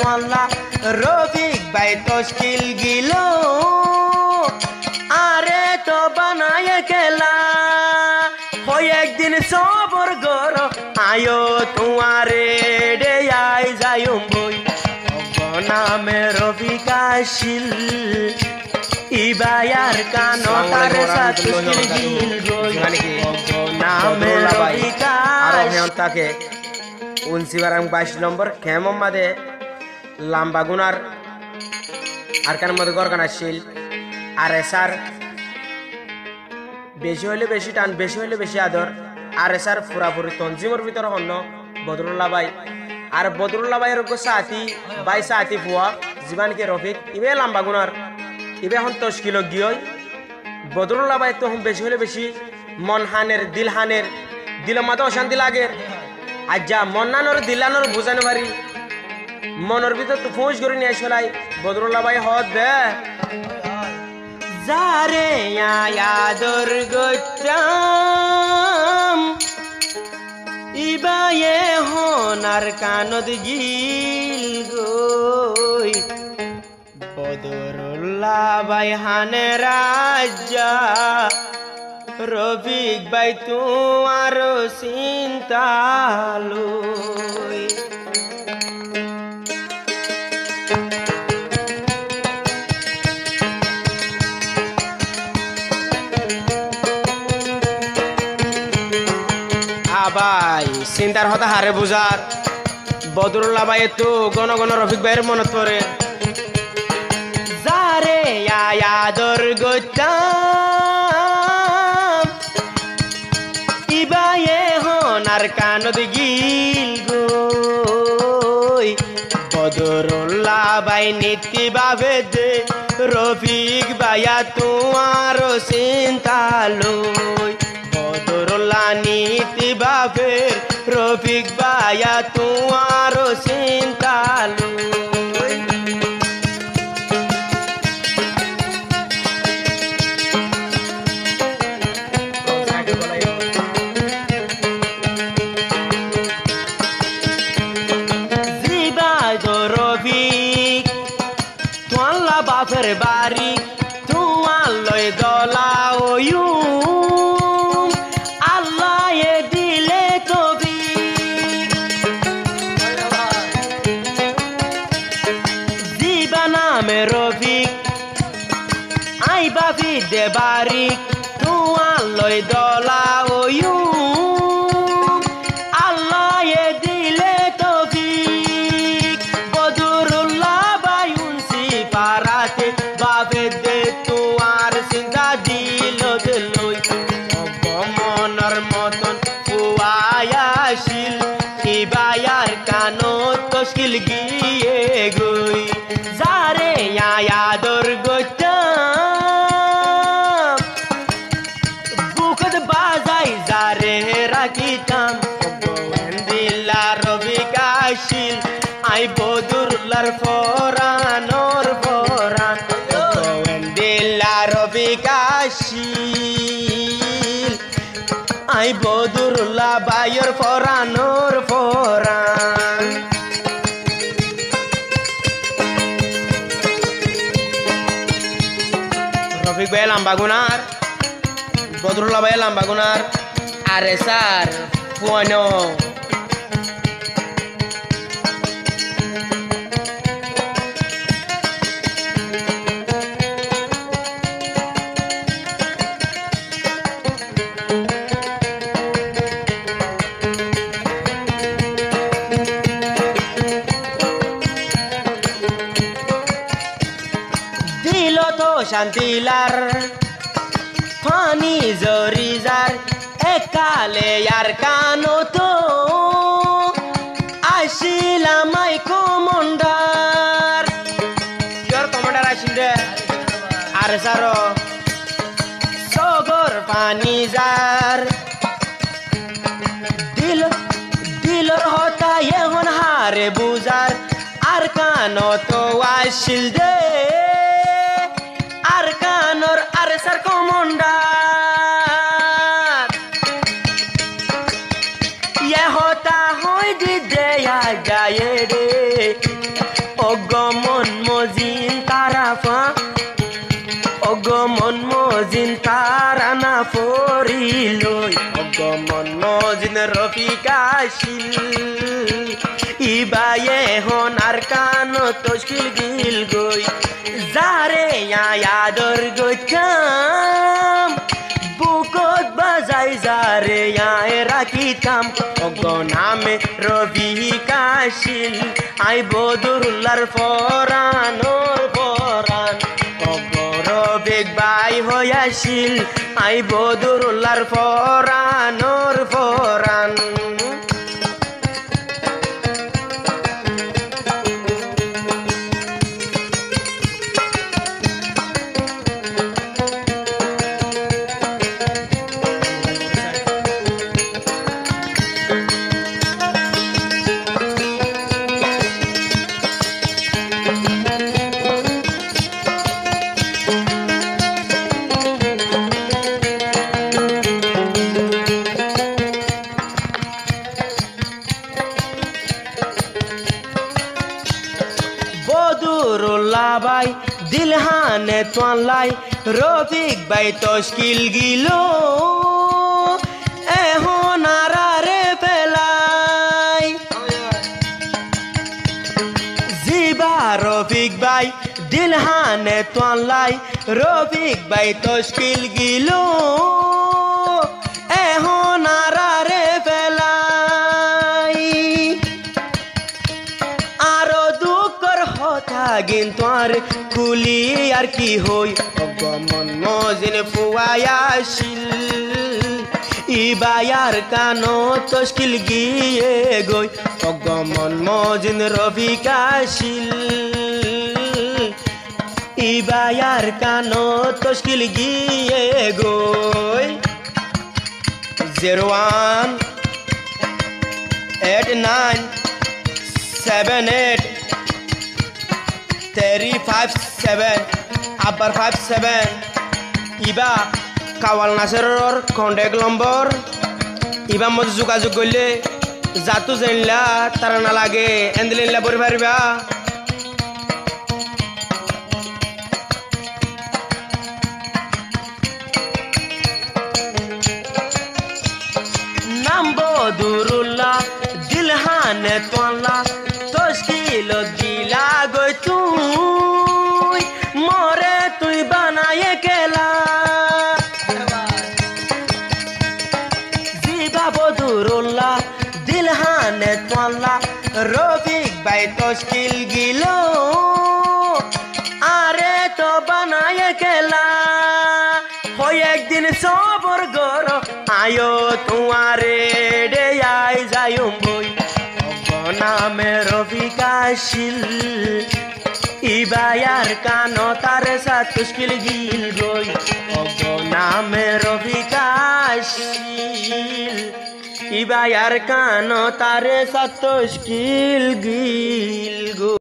তোলা রফিক ভাই তশকিল গিল আরে তো বানায় খেলা হই একদিন সবর গর আয়ো তোমারে রে আই যায়ুম বই নামে রফিক আসিল ইবায়ার কানো তার সাতুল গিল গই নামে রফিক আসিল তাকে 29 নম্বর খেমমাদে লাম্বা গুনার আরকান মধ্যে গরকান আসিল আর এসার বেশি হইলে বেশি টান বেশি হইলে বেশি আদর আর এসার ফুরাফুরি তঞ্জিমর ভিতর হন্য বদরুল্লাহ ভাই আর বদরুল্লাহ ভাইয়ের সাথী ভাই সাথী ফুয়া জীবানকে রফিক ইবে লাম্বা গুনার ইবে এখন তশকিল গিয়ে বদরুল্লাহ ভাই তো বেশি হলে বেশি মন হানের দিল মাথা অশান্তি লাগে আর যা মন্নানোর দিলানোর বুঝানো পারি মনের ভিতর তো ফোঁস করে নিয়ে আসলাই বদরুল্লাহ ভাই হদ দে যারে আদর গতাম ইবায়ে হনার কানদ গিল গই বদরুল্লাহ ভাই হানে রাজা রফিক ভাই তোমার চিন্তা লই ভাই চিন্তার হতা হারে বুঝার বদরুল্লাহ ভাই তো গণ গণ রফিক ভাইয়ের মনত পড়ে যারে আদর গতাম ইবায়ে হনার কানদ গিল গই বদরুল্লাহ ভাই নীতি ভাবে দে রফিক ভাইয়া তোমার চিন্তা লই বদরুল্লাহ নীতি ভাবে রফিক ভাইয়া তোমার চিন্তা লই রফিক তোলা বাপের বাড়ি তোমার লয় দলা ওয়ু আল্লাহ এ দিলে তবি জীবা নামে রফিক আই বাপি দে বাড়ি তোমার লয় দলা ওয়ু আল্লাহ এ দিলে তবি পারাতে বাবে দে তোমার চিন্তা দিল দিলই মনের মতন ফুয়ায়াশিল ইবায়ার কানো তশকিল গিয়ে গই যারে আদর গতাম বুকত বাজাই যারে রাখিতাম দিলা রফিক আসিল আই বদরুল্লাহর ফরানোর ফরান দিলা রফিক আসিল আই বদরুল্লাহ ভাইয়ের ফরানোর ফরান রফিক ভাই লাম্বা গুনার বদরুল্লাহ ভাই লাম্বা গুনার আরে স্যার ফুয়ানো শান্তিলার ফানি জরিজার একালে আর কানো তো আসিলাম আই কমান্ডার কিয়র কমান্ডার আসিল রে আর সার সগর পানি যার দিলর হতা এখন হারে বুজার আর কানো তো আসিল দে আর কানোর আর সার কমান্ডার ইয়ে হতা হয় দি দেয়া যায় রে ও অগমন মজিন তারাফা অগমন মজিন তারানা ফরিলই অগমন মজিন রফিকাশিল ইবায়ে হনার কান তশকিল গিল গই যারে আদর গইতাম বুকত বাজাই যারে রাখিতাম অগনামে রফিকাশিল আই বদরুল্লার ফরানোর ফরান অগরবেগ বাই হয়াশিল আই বদরুল্লার ফরানোর ফরান বদরুল্লাহ ভাই দিলহানে তোয়ালাই রফিক ভাই তশকিল গিল এখন আরারে পেলাই জিবা রফিক ভাই দিলহানে তোয়ালাই রফিক ভাই তশকিল গিল এখন আরারে পেলাই আরো দুঃখর হতা কিন্তু আর কুলি আর কি হই অগমন মজিন ফুয়ায়াশিল ইবায়ার কানো তশকিল গিয়ে গই অগমন মজিন রফিকাশিল ইবায়ার কানো তশকিল গিয়ে গই 01 89 78 357 আবার 57 ইবা কাওয়াল নাসেরর কন্ট্যাক্ট নম্বর ইবা মধ্যে যোগাযোগ করলে যাতু জানলা তারা না লাগে এন্দিলা পড়ে পারিবা নাম বদরুল্লাহ দিলহানে তোয়ালা তশকিল দিলা গই তুই মরে তুই বানায়ে কেলা জিবা বদরুল্লাহ দিলহানে তোয়ালা রফিক ভাই তশকিল গিল আরে তো বানায়ে কেলা হই একদিন সবর গর আয়ো তোমারে ডে আই যায়ুম বই নামে রফিকাশিল ইবায়ার কানো তারে সাথ তশকিল গিল গই নামে রফিকাশিল ইবায়ার কানো তারে সাথ তশকিল গিল গই।